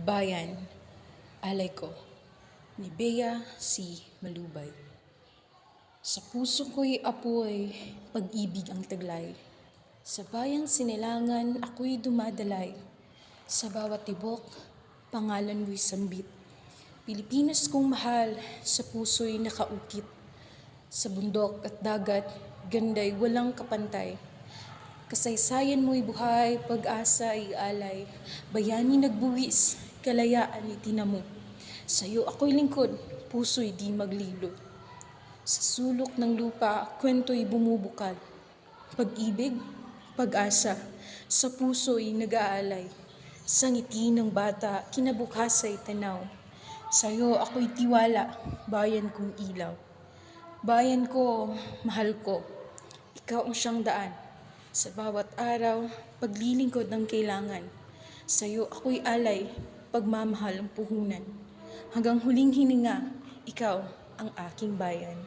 Bayan, alay ko, ni Bea C. Malubay. Sa puso ko'y apoy, pag-ibig ang taglay. Sa bayang sinilangan ako'y dumadalay. Sa bawat tibok, pangalan mo'y sambit. Pilipinas kong mahal, sa puso'y nakaukit. Sa bundok at dagat, ganday walang kapantay. Kasaysayan mo'y buhay, pag-asa ay alay. Bayani nagbuwis, kalayaan itinamo. Sa'yo ako'y lingkod, puso'y di maglilo. Sa sulok ng lupa, kwento'y bumubukal. Pag-ibig, pag-asa, sa puso'y nag-aalay. Sa ngiti ng bata, kinabukasa'y tanaw. Sa'yo ako'y tiwala, bayan kong ilaw. Bayan ko, mahal ko, ikaw ang siyang daan. Sa bawat araw, paglilingkod ng kailangan. Sa'yo ako'y alay, pagmamahal ang puhunan. Hanggang huling hininga, ikaw ang aking bayan.